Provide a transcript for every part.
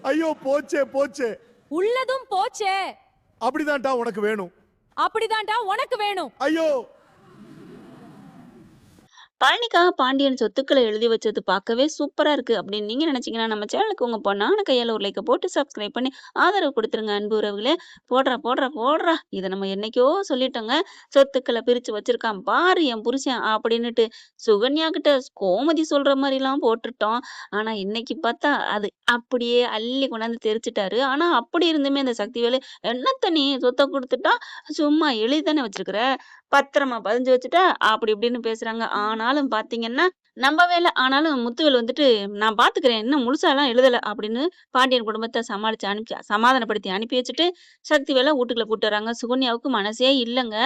ஐயோ போச்சே போச்சே. உள்ளதும் போச்சே. அப்படிதான்டா உனக்கு வேணும். அப்படிதான்டா உனக்கு வேணும். ஐயோ பழனிக்காக பாண்டியன் சொத்துக்களை எழுதி வச்சது பார்க்கவே சூப்பரா இருக்கு அப்படின்னு நீங்க நினைச்சீங்கன்னா நம்ம சேனலுக்கு உங்க பொண்ணான கையால ஒரு லைக்கை போட்டு சப்ஸ்கிரைப் பண்ணி ஆதரவு கொடுத்துருங்க அன்பு உறவுகளே. போடுறா இதை நம்ம என்னைக்கோ சொல்லிட்டோங்க. சொத்துக்களை பிரிச்சு வச்சிருக்கான் பாரு என் புருஷன் அப்படின்னுட்டு சுகன்யா கிட்ட கோமதி சொல்ற மாதிரி எல்லாம் போட்டுட்டோம். ஆனா இன்னைக்கு பார்த்தா அது அப்படியே அள்ளி கொண்டாந்து தெரிச்சிட்டாரு. ஆனா அப்படி இருந்துமே அந்த சக்திவேலு என்னத்த நீ சொத்தை கொடுத்துட்டா சும்மா எழுதி தானே வச்சிருக்கிற, பத்திரமா பதிஞ்சு வச்சுட்ட அப்படி இப்படின்னு பேசுறாங்க. ஆனாலும் பாத்தீங்கன்னா நம்பவே இல்ல. ஆனாலும் முத்துவேல் வந்துட்டு நான் பாத்துக்கிறேன், இன்னும் முழுசா எல்லாம் எழுதல அப்படின்னு பாண்டியன் குடும்பத்தை சமாளிச்சு அனுப்பி சமாதானப்படுத்தி அனுப்பி வச்சுட்டு சக்திவேலை வீட்டுக்குள்ள கூட்டு வராங்க. சுகன்யாவுக்கு மனசே இல்லைங்க.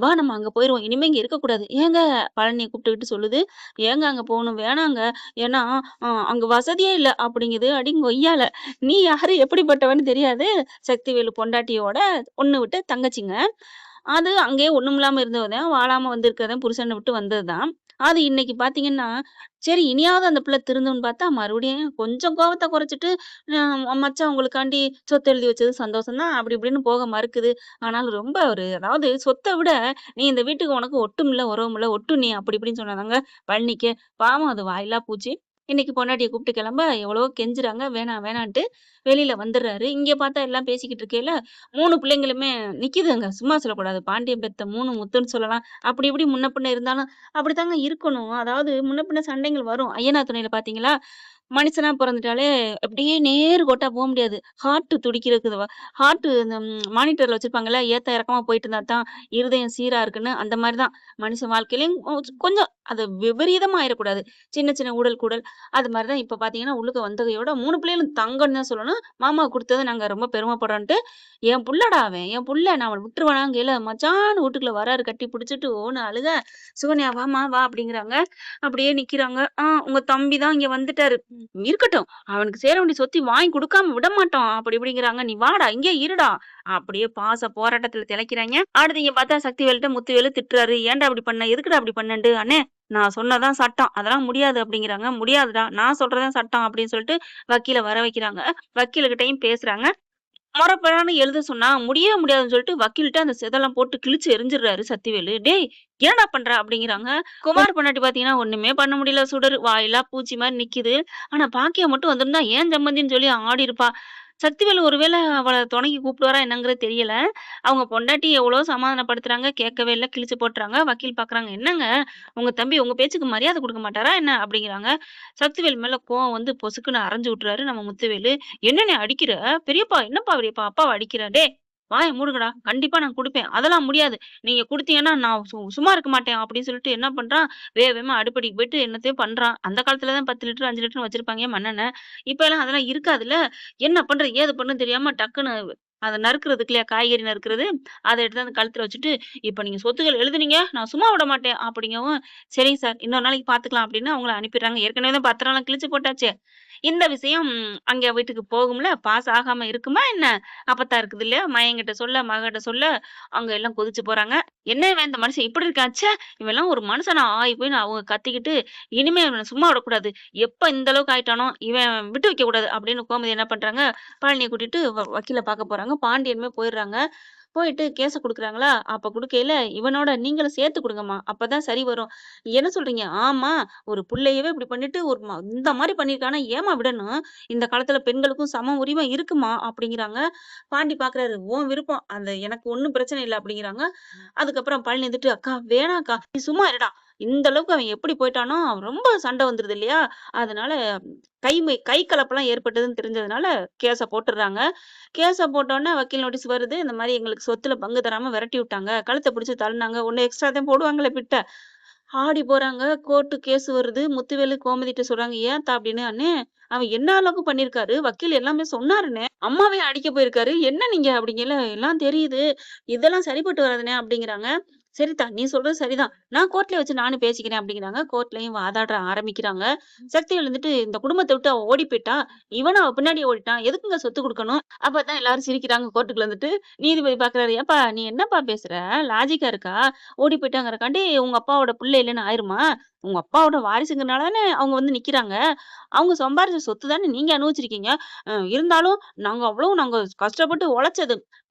வா நம்ம அங்க போயிருவோம், இனிமே இங்க இருக்கக்கூடாது. ஏங்க பழனியை கூப்பிட்டுக்கிட்டு சொல்லுது, ஏங்க அங்க போகணும், வேணாங்க, ஏன்னா அங்க வசதியே இல்லை அப்படிங்குது. அடிங்க ஒய்யால, நீ யாரு எப்படிப்பட்டவன்னு தெரியாது. சக்திவேலு பொண்டாட்டியோட ஒண்ணு விட்டு தங்கச்சிங்க. அது அங்கேயே ஒண்ணுமில்லாம இருந்தவதான் வாழாம வந்திருக்கதான் புருஷனை விட்டு வந்ததுதான். அது இன்னைக்கு பாத்தீங்கன்னா சரி இனியாவது அந்த பிள்ளை திருந்தும்னு பார்த்தா மறுபடியும் கொஞ்சம் கோவத்தை குறைச்சிட்டு மச்சான் உங்களுக்காண்டி சொத்து எழுதி வச்சது சந்தோஷம் தான் அப்படி இப்படின்னு போக மறுக்குது. ஆனாலும் ரொம்ப ஒரு அதாவது சொத்தை விட நீ இந்த வீட்டுக்கு உனக்கு ஒட்டும் இல்ல உறவும் இல்ல ஒட்டு நீ அப்படி இப்படின்னு சொன்னாங்க பழனிக்கு. பாவம் அது வாயிலா பூச்சி. இன்னைக்கு பொண்டாட்டியை கூப்பிட்டு கிளம்ப எவ்வளவோ கெஞ்சுறாங்க, வேணாம் வேணான்ட்டு வெளியில வந்துடுறாரு. இங்க பார்த்தா எல்லாம் பேசிக்கிட்டு இருக்கையில 3 பிள்ளைங்களுமே நிக்குதுங்க. சும்மா சொல்லக்கூடாது. பாண்டியன் பெத்த 3 முத்துன்னு சொல்லலாம். அப்படி இப்படி முன்ன பின்ன இருந்தாலும் அப்படித்தாங்க இருக்கணும். அதாவது முன்ன பின்ன சண்டைகள் வரும். ஐயனார் துணையில பாத்தீங்களா, மனுஷனா பொறந்துட்டாலே அப்படியே நேர் கோட்டா போ முடியாது. ஹார்ட் துடிக்கிறதுக்கு ஹார்ட் இந்த மானிட்டர்ல வச்சிருப்பாங்கல்ல, ஏத்த இறக்கமா போயிட்டு இருந்தா தான் இருதயம் சீரா இருக்குன்னு. அந்த மாதிரிதான் மனுஷன் வாழ்க்கையிலயும் கொஞ்சம் அது விபரீதமா ஆயிடக்கூடாது. சின்ன சின்ன ஊடல் கூடல் அது மாதிரிதான். இப்ப பாத்தீங்கன்னா உள்ளுக்க வந்ததையோட 3 பிள்ளைகளும் தங்கன்னு தான் சொல்லணும். மாமா கொடுத்ததை நாங்க ரொம்ப பெருமைப்படுறோன்ட்டு என் புள்ளடா அவன், என் புள்ள, நான் அவனை விட்டுருவானாங்கல மச்சான்னு வீட்டுக்குள்ள வராரு கட்டி பிடிச்சிட்டு ஓன்னு அழுக. சுகன்யா வாமா வா அப்படிங்கிறாங்க. அப்படியே நிக்கிறாங்க. உங்க தம்பி தான் இங்க வந்துட்டாரு, இருக்கட்டும், அவனுக்கு சேர வேண்டிய சொத்தி வாங்கி கொடுக்காம விட மாட்டோம் அப்படி இப்படிங்கிறாங்க. நீ வாடா இங்கே இருடா அப்படியே பாச போராட்டத்துல திளைக்கிறாங்க. அடுத்து இங்க பார்த்தா சக்திவேலுட்ட முத்துவேலு திட்டுறாரு, ஏன்டா அப்படி பண்ண, எதுக்குடா அப்படி பண்ணண்டு. அண்ணே நான் சொன்னதான் சட்டம், அதெல்லாம் முடியாது அப்படிங்கிறாங்க. முடியாதுடா, நான் சொல்றதான் சட்டம் அப்படின்னு சொல்லிட்டு வக்கீல வர வைக்கிறாங்க. வக்கீலுக்கிட்டையும் பேசுறாங்க. முறைப்படான்னு எழுத சொன்னா முடியவே முடியாதுன்னு சொல்லிட்டு வக்கீல்கிட்ட அந்த செதெல்லாம் போட்டு கிழிச்சு எரிஞ்சிடுறாரு சக்திவேலு. டேய் என்னடா பண்ற அப்படிங்கிறாங்க. குமார் பொண்டாட்டி பாத்தீங்கன்னா ஒண்ணுமே பண்ண முடியல, சுடரு வாயிலா பூச்சி மாதிரி நிக்குது. ஆனா பாக்கியா மட்டும் வந்திருந்தா ஏன் சம்மந்தின்னு சொல்லி ஆடி இருப்பா. சக்திவேலு ஒருவேளை அவளை துணைக்கு கூப்பிடுவாரா என்னங்கிறது தெரியல. அவங்க பொண்டாட்டி எவ்வளவு சமாதானப்படுத்துறாங்க, கேட்கவே இல்லை, கிழிச்சு போட்டுறாங்க. வக்கீல் பாக்குறாங்க, என்னங்க உங்க தம்பி உங்க பேச்சுக்கு மரியாதை கொடுக்க மாட்டாரா என்ன அப்படிங்கிறாங்க. சக்திவேலு மேல கோவம் வந்து பொசுக்குன்னு அரைஞ்சு விட்டுறாரு நம்ம முத்துவேலு. என்னன்னு அடிக்கிற பெரியப்பா, என்னப்பா பெரியப்பா அப்பாவை அடிக்கிற, டே வாயை மூடுங்கடா, கண்டிப்பா நான் குடுப்பேன், அதெல்லாம் முடியாது, நீங்க குடுத்தீங்கன்னா நான் சும்மா இருக்க மாட்டேன் அப்படின்னு சொல்லிட்டு என்ன பண்றான், வேகமா அடுப்படிக்கு போயிட்டு என்னத்தையும் பண்றான். அந்த காலத்துலதான் 10 லிட்டர் 5 லிட்டர் வச்சிருப்பாங்க மண்ணெண்ணெய். இப்ப எல்லாம் அதெல்லாம் இருக்காதுல்ல. என்ன பண்ற ஏது பண்ணுன்னு தெரியாம டக்குன்னு அதை நறுக்குறதுக்கு இல்லையா, காய்கறி நறுக்குறது, அதை எடுத்து அந்த கழுத்துல வச்சுட்டு இப்ப நீங்க சொத்துக்கள் எழுதுனீங்க நான் சும்மா விட மாட்டேன் அப்படிங்கவும், சரிங்க சார் இன்னொரு நாளைக்கு பாத்துக்கலாம் அப்படின்னு அவங்கள அனுப்பிடுறாங்க. ஏற்கனவே தான் பத்திரம் எல்லாம் கிழிச்சு போட்டாச்சே. இந்த விஷயம் அங்க வீட்டுக்கு போகும்ல, பாஸ் ஆகாம இருக்குமா என்ன. அப்பத்தான் இருக்குது இல்லையா, மயங்கிட்ட சொல்ல மகிட்ட சொல்ல அங்க எல்லாம் கொதிச்சு போறாங்க. என்ன இவன் இந்த மனுஷன் இப்படி இருக்காச்சே, இவெல்லாம் ஒரு மனுஷனா ஆகி போய் அவங்க கத்திக்கிட்டு இனிமே இவனை சும்மா விடக்கூடாது, எப்ப இந்த அளவுக்கு ஆயிட்டானோ இவன் விட்டு வைக்க கூடாது அப்படின்னு கோமதி என்ன பண்றாங்க, பழனியை கூட்டிட்டு வக்கீல பார்க்க போறாங்க. பாண்டியனுமே போயிடுறாங்க. போயிட்டு கேஸ குடுக்குறாங்களா, அப்ப குடுக்கையில இவனோட நீங்களும் சேர்த்து குடுங்கம்மா, அப்பதான் சரி வரும். என்ன சொல்றீங்க, ஆமா, ஒரு புள்ளையவே இப்படி பண்ணிட்டு ஒரு இந்த மாதிரி பண்ணிருக்கானா ஏமா விடணும், இந்த காலத்துல பெண்களுக்கும் சம உரிமை இருக்குமா அப்படிங்கிறாங்க. பாண்டி பாக்குறாரு, உன் விருப்பம், அந்த எனக்கு ஒண்ணும் பிரச்சனை இல்லை அப்படிங்கிறாங்க. அதுக்கப்புறம் பழனி வந்துட்டு, அக்கா வேணாக்கா நீ சும்மா இருடா, இந்த அளவுக்கு அவன் எப்படி போயிட்டானோ ரொம்ப சண்டை வந்துருது இல்லையா, அதனால கை கலப்பெல்லாம் ஏற்பட்டதுன்னு தெரிஞ்சதுனால கேஸ போட்டுடுறாங்க. கேஸ போட்டோன்னே வக்கீல் நோட்டீஸ் வருது, இந்த மாதிரி எங்களுக்கு சொத்துல பங்கு தராம விரட்டி விட்டாங்க, கழுத்தை பிடிச்சு தள்ளினாங்க, ஒண்ணு எக்ஸ்ட்ரா தான் போடுவாங்களே பிட்ட. ஆடி போறாங்க. கோர்ட்டு கேஸ் வருது. முத்துவேலு கோமதிட்ட சொல்றாங்க, ஏன்தா அப்படின்னு. அண்ணே அவன் என்ன அளவுக்கு பண்ணிருக்காரு, வக்கீல் எல்லாமே சொன்னாருண்ணே, அம்மாவையும் அடிக்க போயிருக்காரு, என்ன நீங்க அப்படிங்கல, எல்லாம் தெரியுது, இதெல்லாம் சரிப்பட்டு வராதுண்ணே அப்படிங்கிறாங்க. சரிதான். நீ சொல்றது சரிதான். நான் கோர்ட்ல வச்சு நானும் பேசிக்கிறேன் அப்படிங்கிறாங்க. கோர்ட்லயும் வாதாட ஆரம்பிக்கிறாங்க. சக்திவேல் வந்துட்டு இந்த குடும்பத்த விட்டு அவ ஓடி போயிட்டா. இவனும் அவ பின்னாடியே ஓடிட்டான். எதுக்குங்க சொத்து குடுக்கணும்? அப்பதான் எல்லாரும் சிரிக்கிறாங்க கோர்ட்டுக்குள்ள வந்துட்டு. நீதிபதி பார்க்குறாரு. ஏப்பா நீ என்னப்பா பேசுற? லாஜிக்கா இருக்கா? ஓடி போயிட்டாங்கறக்காண்டி உங்க அப்பாவோட பிள்ளை இல்லன்னு ஆயிருமா? உங்க அப்பாவோட வாரிசுங்கிறனால தானே அவங்க வந்து நிக்கிறாங்க. அவங்க சம்பாரிச்ச சொத்து தானே நீங்க அனுபவிச்சிருக்கீங்க. இருந்தாலும் நாங்க கஷ்டப்பட்டு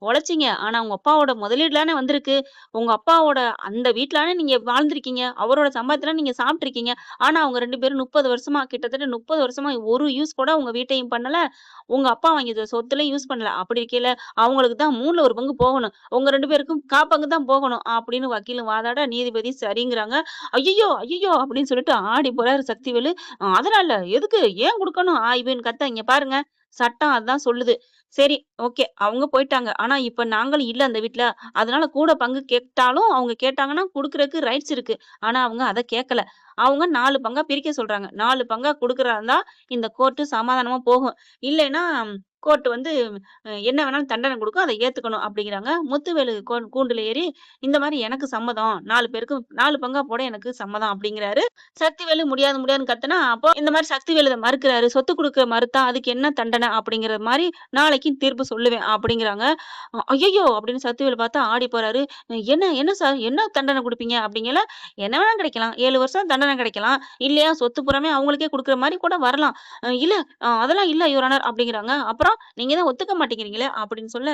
உழைச்சீங்க. ஆனா உங்க அப்பாவோட முதலீடு தானே வந்திருக்கு. உங்க அப்பாவோட அந்த வீட்ல நீங்க வாழ்ந்திருக்கீங்க. அவரோட சம்பாத்தியத்துல நீங்க சாப்பிட்டுருக்கீங்க. ஆனா அவங்க 2 பேரும் 30 வருஷமா கிட்டத்தட்ட 30 வருஷமா ஒரு யூஸ் கூட உங்க வீட்டையும் பண்ணல. உங்க அப்பா வாங்கிய சொத்துலயும் யூஸ் பண்ணல. அப்படி இருக்கையில அவங்களுக்கு தான் 3ல 1 பங்கு போகணும். உங்க 2 பேருக்கும் பங்கு தான் போகணும். அப்படின்னு வக்கீலும் வாதாட நீதிபதி சரிங்கிறாங்க. ஐயய்யோ! ஐயய்யோ! அப்படின்னு சொல்லிட்டு ஆடி போறாரு சக்திவேலு. அதனால எதுக்கு? ஏன் குடுக்கணும்? இவன்னு கத்த இங்க பாருங்க. சட்டம் அதான் சொல்லுது. சரி, ஓகே. அவங்க போயிட்டாங்க. ஆனா இப்ப நாங்களும் இல்ல அந்த வீட்ல. அதனால கூட பங்கு கேட்டாலும் அவங்க கேட்டாங்கன்னா குடுக்குறதுக்கு ரைட்ஸ் இருக்கு. ஆனா அவங்க அத கேட்கல. அவங்க 4 பங்கா பிரிக்க சொல்றாங்க. 4 பங்கா குடுக்குறதா இருந்தா இந்த கோர்ட் சமாதானமா போகும். இல்லைன்னா கோர்ட் வந்து என்ன வேணாலும் தண்டனை குடுக்கும். அத ஏத்துக்கணும் அப்படிங்கிறாங்க. முத்துவேலு கூண்டுல ஏறி இந்த மாரி எனக்கு சம்மதம். 4 பேருக்கும் 4 பங்கா போட எனக்கு சம்மதம் அப்படிங்கிறாரு. சக்திவேலு முடியாதுன்னு கத்துனா, அப்போ இந்த மாரி சக்திவேலு இத மறுக்கிறாரு. சொத்து குடுக்க மறுத்தா அதுக்கு என்ன தண்டனை அப்படிங்கிற மாரி நாளைக்கு தீர்ப்பு சொல்லுவேன் அப்படிங்கிறாங்க. ஐயய்யோ! அப்படின்னு சக்திவேலு பார்த்தா ஆடி போறாரு. என்ன என்ன சார் என்ன தண்டனை குடுப்பீங்க அப்படிங்கல, என்ன வேணா கிடைக்கலாம். 7 வருஷம் தண்டனை கிடைக்கலாம். இல்லையா சொத்து பூராமே அவங்களுக்கே குடுக்குற மாரி கூட வரலாம். இல்ல அதெல்லாம் இல்ல யுவர் ஆனர் அப்படிங்கிறாங்க. அப்புறம் நீங்க தான் ஒத்துக்க மாட்டேங்கிறீங்களே அப்படின்னு சொல்ல,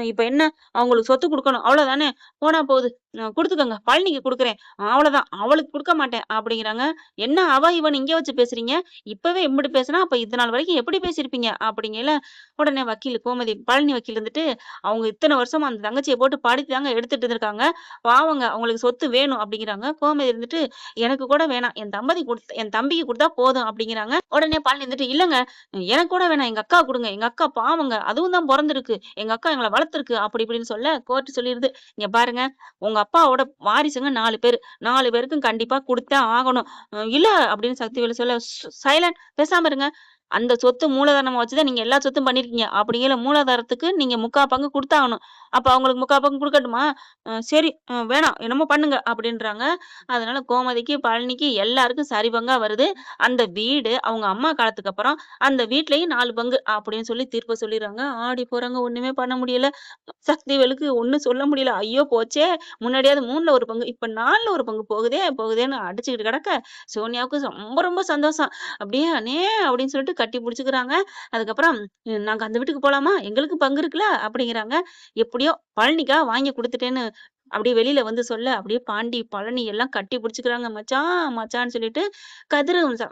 இப்ப என்ன அவங்களுக்கு சொத்து குடுக்கணும். அவ்வளவுதானே. போனா போகுது. குடுத்துக்கங்க. பழனிக்கு குடுக்குறேன். அவ்வளவுதான். அவளுக்கு குடுக்க மாட்டேன் அப்படிங்கிறாங்க. என்ன அவ இவன் இங்க வச்சு பேசுறீங்க? இப்பவே இம்புட்டு பேசுனா, அப்ப இது நாள் வரைக்கும் எப்படி பேசியிருப்பீங்க? அப்படிங்கையில, உடனே வக்கீல் பழனி வக்கீல் இருந்துட்டு, அவங்க இத்தன வருஷமா அந்த தங்கச்சிய போட்டு படுத்தி தாங்க எடுத்துட்டு இருந்திருக்காங்க. பாவங்க அவங்களுக்கு சொத்து வேணும் அப்படிங்கிறாங்க. கோமதி இருந்துட்டு, எனக்கு கூட வேணாம். என் தம்பிக்கு குடுத்தா போதும் அப்படிங்கிறாங்க. உடனே பழனி இருந்துட்டு, இல்லங்க எனக்கு கூட வேணாம். எங்க அக்காவுக்கு குடுங்க. எங்க அக்கா பாவங்க. அதுவும் தான் பொறந்திருக்கு. எங்க அக்கா எங்கள வளர்த்துருக்கு. அப்படி இப்படின்னு சொல்ல, கோர்ட் சொல்லிருது. இங்க பாருங்க, உங்க அப்பாவோட வாரிசுங்க 4 பேரு. 4 பேருக்கும் கண்டிப்பா குடுத்தே ஆகணும். இல்ல அப்படின்னு சக்திவேலு சொல்ல, சைலன்ட் பேசாம இருங்க. அந்த சொத்து மூலதனமா வச்சு தான் நீங்க எல்லா சொத்தும் பண்ணியிருக்கீங்க. அப்படிங்கிற மூலாதாரத்துக்கு நீங்க 3/4 பங்கு குடுத்தாகணும். அப்ப அவங்களுக்கு 3/4 பங்கு குடுக்கட்டுமா? சரி வேணாம். என்னமோ பண்ணுங்க அப்படின்றாங்க. அதனால கோமதிக்கு, பழனிக்கு எல்லாருக்கும் சரி பங்கா வருது. அந்த வீடு அவங்க அம்மா காலத்துக்கு அப்புறம் அந்த வீட்லயும் 4 பங்கு அப்படின்னு சொல்லி தீர்ப்பு சொல்லிர்றாங்க. ஆடி போறாங்க. ஒண்ணுமே பண்ண முடியல. சக்திவேலுக்கு ஒண்ணும் சொல்ல முடியல. ஐயோ போச்சே! முன்னாடியாவது 3ல 1 பங்கு. இப்ப 4ல 1 பங்கு போகுதேன்னு அடிச்சுக்கிட்டு கிடக்க, சோனியாவுக்கு ரொம்ப ரொம்ப சந்தோஷம். அப்படியே அண்ணே அப்படின்னு சொல்லிட்டு கட்டி புடிச்சுக்கிறாங்க. அதுக்கப்புறம் நாங்க அந்த வீட்டுக்கு போலாமா? எங்களுக்கு பங்கு இருக்குல்ல அப்படிங்கிறாங்க. எப்படியோ பழனிக்கா வாங்கி குடுத்துட்டேன்னு அப்படியே வெளியில வந்து சொல்ல, அப்படியே பாண்டி, பழனி எல்லாம் கட்டி புடிச்சுக்கிறாங்க. மச்சான், மச்சான்னு சொல்லிட்டு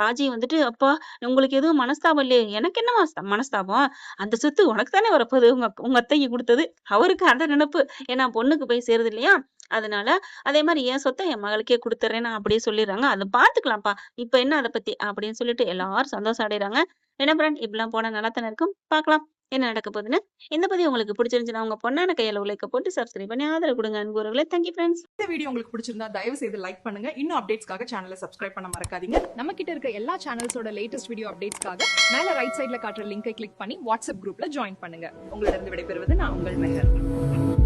ராஜி வந்துட்டு, "அப்பா உங்களுக்கு எதுவும் மனஸ்தாபம் இல்லையே?" "எனக்கு என்ன மனஸ்தாபம்? அந்த சொத்து உனக்கு தானே வரப்போகுது. உங்க அத்தைக்கு குடுத்தது." அவருக்கு அந்த நெனப்பு. ஏன்னா பொண்ணுக்கு போய் சேருது இல்லையா? அதனால, அதே மாரி என் சொத்த என் மகளுக்கே குடுத்துர்றேன்னு அப்படியே சொல்லிர்றாங்க. "அத பார்த்துக்கலாம்ப்பா. இப்ப என்ன அத பத்தி?" அப்படின்னு சொல்லிட்டு எல்லாரும் சந்தோஷம் அடையறாங்க. என்ன ஃப்ரெண்ட் இப்படிலாம் போனா நல்லா தானே இருக்கும். பார்க்கலாம் என்ன நடக்க போகுதுன்னு. இந்த பதிவு உங்களுக்கு பிடிச்சிருந்துச்சுன்னா, உங்க பொண்ணான கையால ஒரு லைக்க போட்டு சப்ஸ்கிரைப் பண்ணி ஆதரவு குடுங்க அன்பு உறவுகளே. Thank you friends. இந்த வீடியோ உங்களுக்கு பிடிச்சிருந்தா தயவு செய்து லைக் பண்ணுங்க. இன்னும் அப்டேட்ஸ்க்காக சேனலை சப்ஸ்கிரைப் பண்ண மறக்காதீங்க. நம்ம கிட்ட இருக்க எல்லா சேனல்ஸோட லேட்டஸ்ட் வீடியோ அப்டேட்ஸ்க்காக மேல ரைட் சைடுல காட்டுற லிங்கை கிளிக் பண்ணி வாட்ஸ்அப் குரூப்ல ஜாயின் பண்ணுங்க. உங்களிடம் விடைபெறுவது நான் உங்கள் மெஹர்.